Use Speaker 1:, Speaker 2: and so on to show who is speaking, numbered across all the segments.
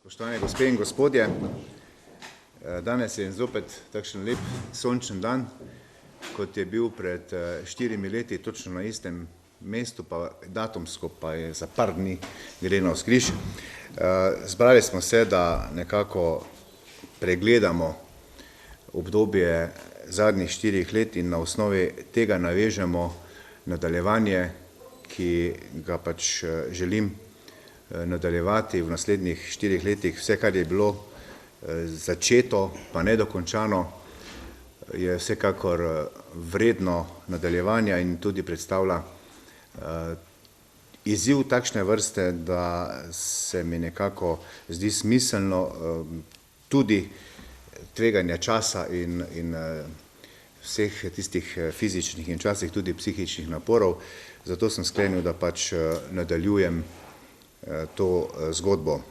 Speaker 1: Spoštovane gospe in gospodje, danes je zopet takšen lep sončen dan, kot je bil pred 4 leti, točno na istem mestu, pa datumsko pa je za par dni gre navzkriž. Zbrali smo se, da nekako pregledamo obdobje zadnjih 4 let in na osnovi tega navežemo nadaljevanje, ki ga pač želim nadaljevati v naslednjih 4 letih. Vse, kar je bilo začeto, pa nedokončano, je vsekakor vredno nadaljevanja in tudi predstavlja izziv takšne vrste, da se mi nekako zdi smiselno tudi tveganja časa in vseh tistih fizičnih in včasih tudi psihičnih naporov. Zato sem sklenil, da pač nadaljujem to zgodbo.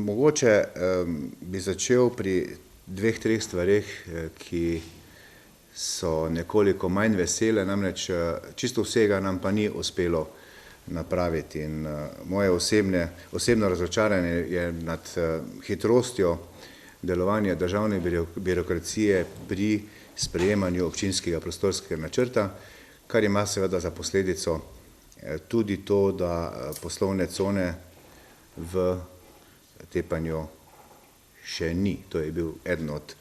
Speaker 1: Mogoče bi začel pri 2-3 stvareh, ki so nekoliko manj vesele, namreč čisto vsega nam pa ni uspelo napraviti. In moje osebno razočaranje je nad hitrostjo delovanja državne birokracije pri sprejemanju občinskega prostorskega načrta, kar ima seveda za posledico tudi to, da poslovne cone v Tepanju še ni. To je bil eden od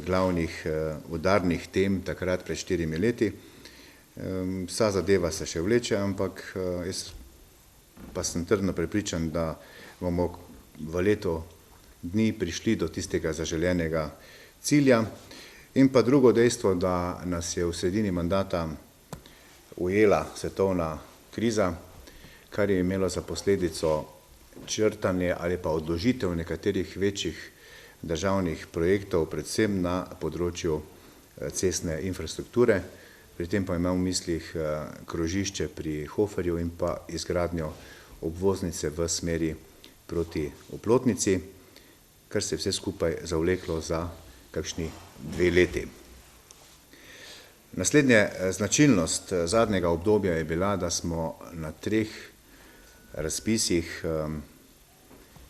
Speaker 1: glavnih udarnih tem takrat pred 4 leti. Vsa zadeva se še vleče, ampak jaz pa sem trdno prepričan, da bomo v letu dni prišli do tistega zaželenega cilja. In pa drugo dejstvo, da nas je v sredini mandata ujela svetovna kriza, kar je imelo za posledico črtanje ali pa odložitev nekaterih večjih državnih projektov, predvsem na področju cestne infrastrukture. Pri tem pa imam v mislih krožišče pri Hoferju in pa izgradnjo obvoznice v smeri proti Oplotnici, kar se je vse skupaj zavleklo za kakšni 2 leti. Naslednja značilnost zadnjega obdobja je bila, da smo na 3 razpisih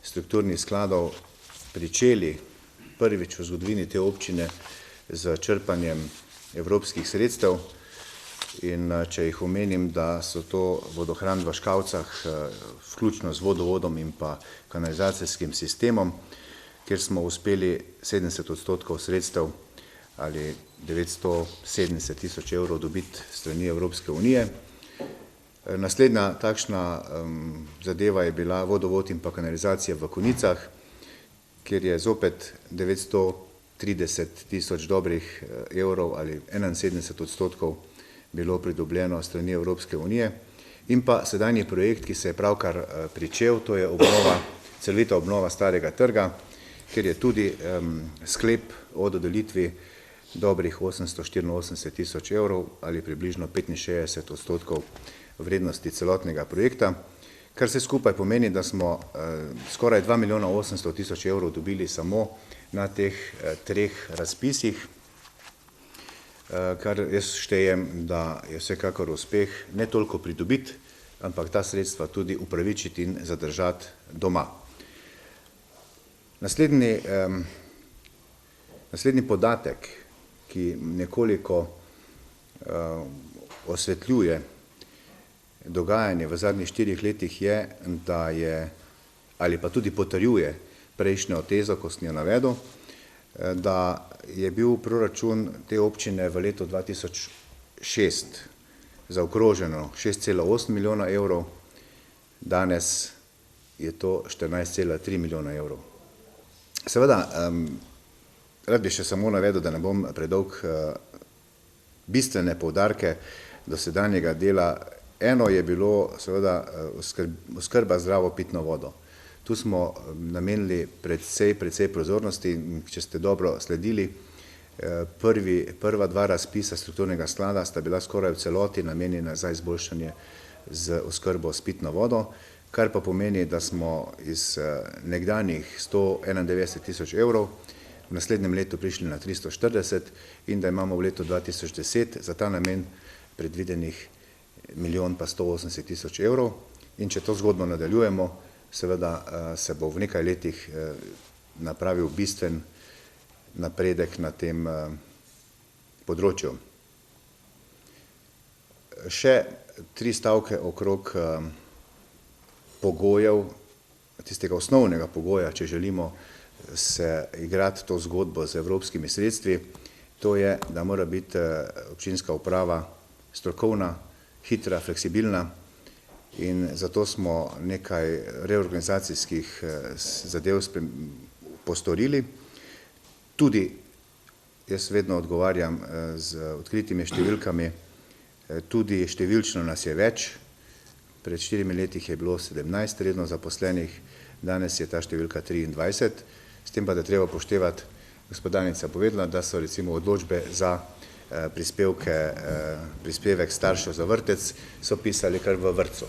Speaker 1: strukturnih skladov pričeli prvič v zgodovini te občine z črpanjem evropskih sredstev. In če jih omenim, da so to vodohran v Škavcah, vključno z vodovodom in pa kanalizacijskim sistemom, kjer smo uspeli 70% sredstev ali 970 tisoč evrov dobiti strani Evropske unije. Naslednja takšna zadeva je bila vodovod in pa kanalizacija v Konicah, kjer je zopet 930 tisoč dobrih evrov ali 71% bilo pridobljeno strani Evropske unije. In pa sedanji projekt, ki se je pravkar pričel, to je celovita obnova Starega trga, kjer je tudi sklep o dodelitvi dobrih 884 tisoč evrov ali približno 65% vrednosti celotnega projekta, kar se skupaj pomeni, da smo skoraj 2 milijona 800 tisoč evrov dobili samo na teh 3 razpisih, kar jaz štejem, da je vsekakor uspeh ne toliko pridobiti, ampak ta sredstva tudi upravičiti in zadržati doma. Naslednji podatek, ki nekoliko osvetljuje dogajanje v zadnjih 4 letih, je, da je, ali pa tudi potrjuje prejšnjo tezo, ko sem jo navedel, da je bil proračun te občine v letu 2006 zaokroženo 6,8 milijona evrov, danes je to 14,3 milijona evrov. Seveda, rad bi še samo navedel, da ne bom predolg, bistvene poudarke dosedanjega dela. Eno je bilo seveda oskrba z zdravo pitno vodo. Tu smo namenili precej pozornosti, če ste dobro sledili. Prva 2 razpisa strukturnega sklada sta bila skoraj v celoti namenjena za izboljšanje z oskrbo s pitno vodo, kar pa pomeni, da smo iz nekdanjih 191 tisoč evrov v naslednjem letu prišli na 340 in da imamo v letu 2010 za ta namen predvidenih 1 milijon pa 180 tisoč evrov. in če to zgodbo nadaljujemo, seveda se bo v nekaj letih napravil bistven napredek na tem področju. Še 3 stavke okrog pogojev, tistega osnovnega pogoja, če želimo se igrati to zgodbo z evropskimi sredstvi, to je, da mora biti občinska uprava strokovna, hitra, fleksibilna in zato smo nekaj reorganizacijskih zadev postorili. Tudi, jaz vedno odgovarjam z odkritimi številkami, tudi številčno nas je več. Pred 4 leti je bilo 17 redno zaposlenih, danes je ta številka 23, s tem pa, da treba upoštevati, gospodarnica povedala, da so recimo odločbe za prispevek staršev za vrtec so pisali kar v vrtcu.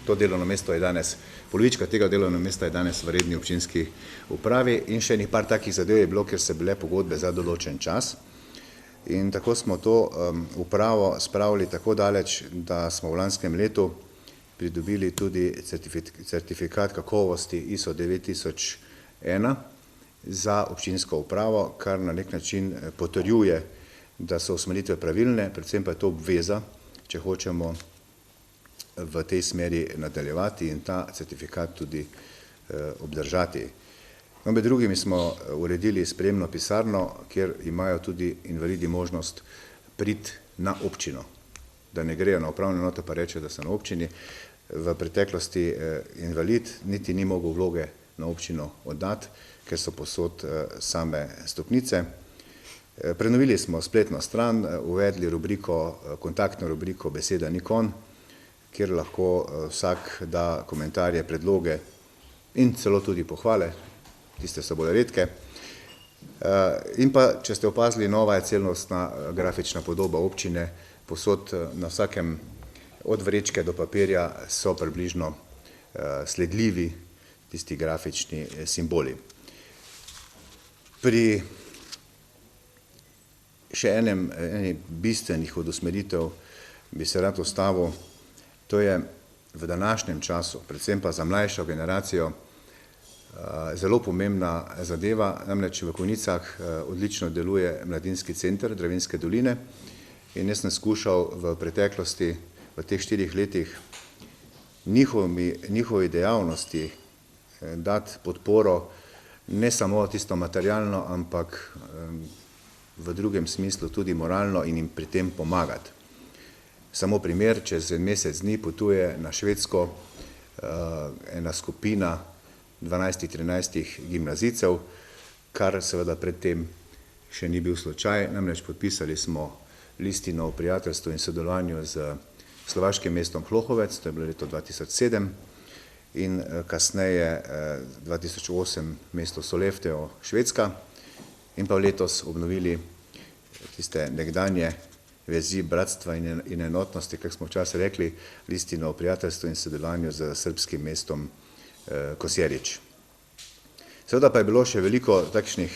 Speaker 1: To delovno mesto je danes, polovička tega delovnega mesta je danes v redni občinski upravi in še par takih zadev je bilo, ker so bile pogodbe za določen čas. In tako smo to upravo spravili tako daleč, da smo v lanskem letu pridobili tudi certifikat kakovosti ISO 9001 za občinsko upravo, kar na nek način potrjuje, da so usmeritve pravilne, predvsem pa je to obveza, če hočemo v tej smeri nadaljevati in ta certifikat tudi obdržati. No, med drugimi smo uredili sprejemno pisarno, kjer imajo tudi invalidi možnost priti na občino, da ne grejo na upravno enoto pa reče, da so na občini. V preteklosti invalid niti ni mogel vloge na občino oddati, ker so povsod same stopnice. Prenovili smo spletno stran, uvedli kontaktno rubriko Beseda ni konj, kjer lahko vsak da komentarje, predloge in celo tudi pohvale, tiste so bolj redke. In pa, če ste opazili, nova je celostna grafična podoba občine, povsod na vsakem od vrečke do papirja so približno sledljivi tisti grafični simboli. Pri še eni bistvenih od usmeritev bi se rad ustavil, to je v današnjem času, predvsem pa za mlajšo generacijo, zelo pomembna zadeva, namreč v Konjicah odlično deluje mladinski center Dravinjske doline in jaz sem skušal v preteklosti, v teh 4 letih, njihovi dejavnosti dati podporo ne samo tisto materialno, ampak v drugem smislu tudi moralno in jim pri tem pomagati. Samo primer, čez mesec dni potuje na Švedsko ena skupina 12-13 gimnazijcev, kar seveda predtem še ni bil slučaj, namreč podpisali smo listino o prijateljstvu in sodelovanju z slovaškim mestom Hlohovec, to je bilo leto 2007, in kasneje 2008 mesto Sollefteå, Švedska, in pa letos obnovili tiste nekdanje vezi bratstva in enotnosti, kako smo včasih rekli, listino o prijateljstvu in sodelovanju z srbskim mestom Kosjerić. Seveda pa je bilo še veliko takšnih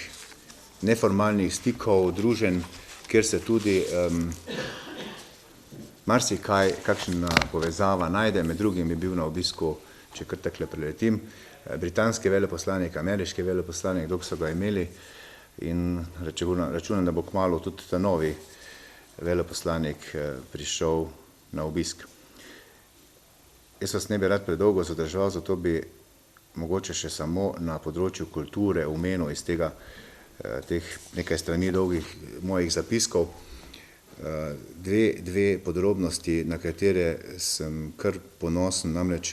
Speaker 1: neformalnih stikov, druženj, kjer se tudi marsikaj, kakšna povezava najde, med drugim je bil na obisku, če kar takle preletim, britanski veleposlanik, ameriški veleposlanik, dok so ga imeli in računam, da bo kmalu tudi ta novi veleposlanik prišel na obisk. Jaz vas ne bi rad predolgo zadržal, zato bi mogoče še samo na področju kulture omenil iz teh nekaj strani dolgih mojih zapiskov dve podrobnosti, na katere sem kar ponosen, namreč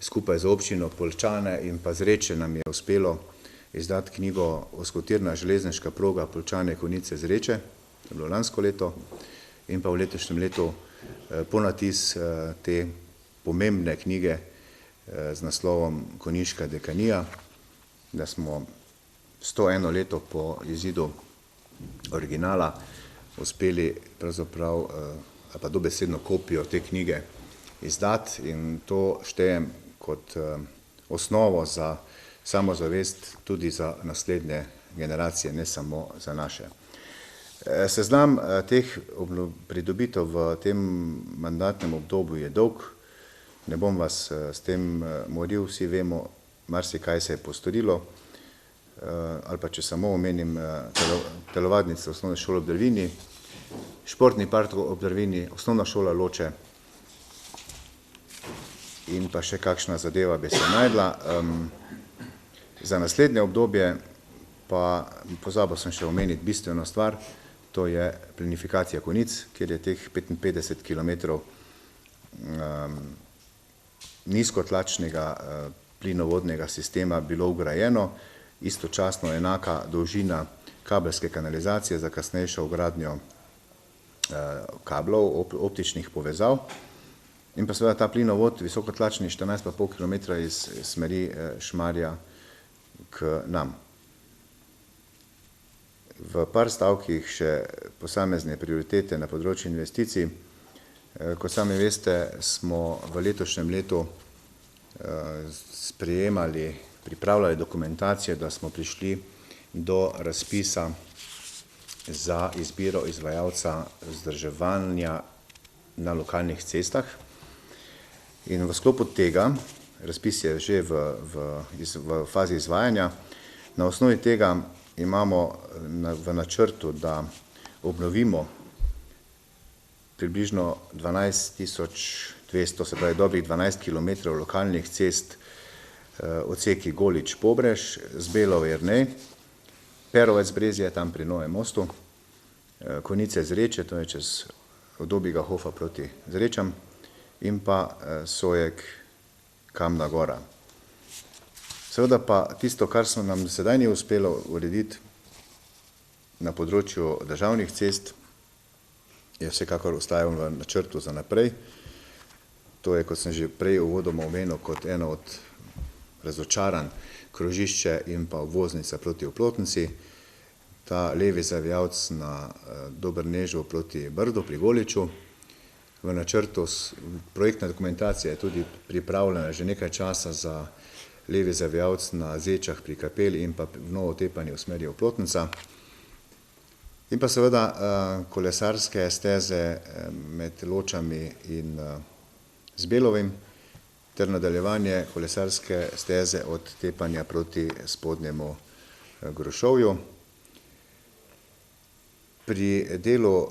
Speaker 1: skupaj z občino Poljčane in pa Zreče nam je uspelo izdati knjigo Oskotirna železniška proga Poljčane-Konjice Zreče, to je bilo lansko leto, in pa v letošnjem letu ponatis te pomembne knjige z naslovom Konjiška dekanija, da smo 101 leto po izidu originala uspeli pravzaprav ali pa dobesedno kopijo te knjige izdati in to štejem kot osnovo za samozavest tudi za naslednje generacije, ne samo za naše. Seznam teh pridobitev v tem mandatnem obdobju je dolg, Ne bom vas s tem moril, vsi vemo, marsikaj se je postorilo. Ali pa če samo omenim telovadnico osnovne šole ob Drvini, športni park ob Drvini, osnovna šola Loče in pa še kakšna zadeva bi se najdla. Za naslednje obdobje pa pozabil sem še omeniti bistveno stvar, to je plinifikacija Konjic, kjer je teh 55 km nizkotlačnega plinovodnega sistema bilo vgrajeno, istočasno enaka dolžina kabelske kanalizacije za kasnejšo vgradnjo kablov, optičnih povezav. In pa seveda ta plinovod, visokotlačni 14,5 km iz smeri Šmarja k nam. V par stavkih še posamezne prioritete na področju investicij. Kot sami veste, smo v letošnjem letu pripravljali dokumentacijo, da smo prišli do razpisa za izbiro izvajalca vzdrževanja na lokalnih cestah. In v sklopu tega, razpis je že v fazi izvajanja, na osnovi tega imamo v načrtu, da obnovimo približno 12.200, se pravi dobrih 12 km lokalnih cest, odseki Golič-Pobrež, Zbelov-Jernej, Perovec-Brezje, tam pri Novem mostu, Konjice-Zreče, to je čez od Dobiga-Hofa proti Zrečam, in pa Sojek-Kamna Gora. Seveda pa tisto, kar smo nam sedaj ni uspelo urediti na področju državnih cest, je vsekakor ostajal v načrtu za naprej. To je, kot sem že prej uvodoma omenil, kot eno od razočaranj krožišče in pa obvoznica proti Oplotnici. Ta levi zavijalec na Dobrnežu proti Brdu pri Goliču. V načrtu projektna dokumentacija je tudi pripravljena že nekaj časa za levi zavijalec na Zečah pri Kapeli in pa v Novo Tepanje v smeri Oplotnica. In pa seveda kolesarske steze med Ločami in Zbelovim ter nadaljevanje kolesarske steze od Tepanja proti Spodnjemu Grošovju. Pri delu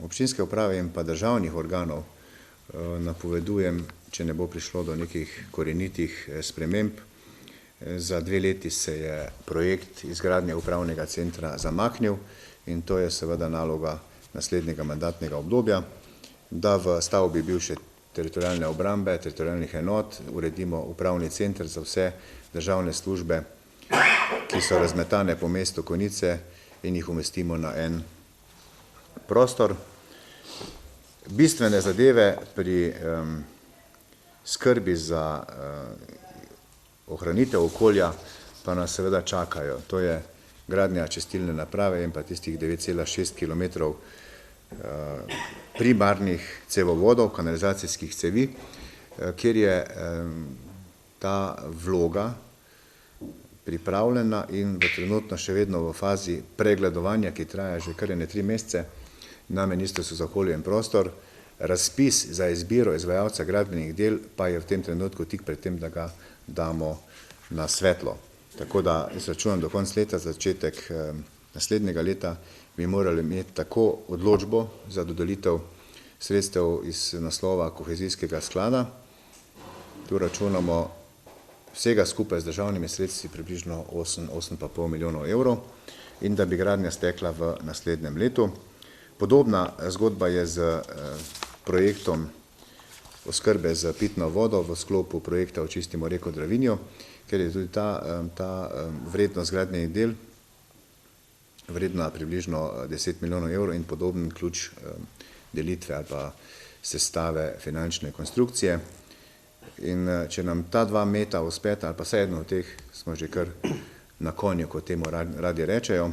Speaker 1: občinske uprave in pa državnih organov napovedujem, če ne bo prišlo do nekih korenitih sprememb. Za 2 leti se je projekt izgradnje upravnega centra zamaknil in to je seveda naloga naslednjega mandatnega obdobja, da v stavbi bivše teritorialne obrambe, teritorialnih enot, uredimo upravni center za vse državne službe, ki so razmetane po mestu Konjice in jih umestimo na en prostor. Bistvene zadeve pri skrbi za ohranitev okolja pa nas seveda čakajo. To je gradnja čistilne naprave in pa tistih 9,6 km primarnih cevovodov, kanalizacijskih cevi, kjer je ta vloga pripravljena in trenutno še vedno v fazi pregledovanja, ki traja že kar 3 mesece na Ministrstvu za okolje in prostor. Razpis za izbiro izvajalca gradbenih del pa je v tem trenutku tik pred tem, da ga damo na svetlo. Tako da jaz računam do konca leta, začetek naslednjega leta bi morali imeti tako odločbo za dodelitev sredstev iz naslova kohezijskega sklada. Tu računamo vsega skupaj z državnimi sredstvi približno 8,5 milijonov evrov in da bi gradnja stekla v naslednjem letu. Podobna zgodba je z projektom oskrbe z pitno vodo v sklopu projekta Očistimo reko Dravinjo, ker je tudi ta vrednost gradnje del vredna približno 10 milijonov evrov in podoben ključ delitve ali pa sestave finančne konstrukcije. In če nam ta 2 meta uspeta ali pa vse eno od teh, smo že kar na konju, kot temu radi rečejo.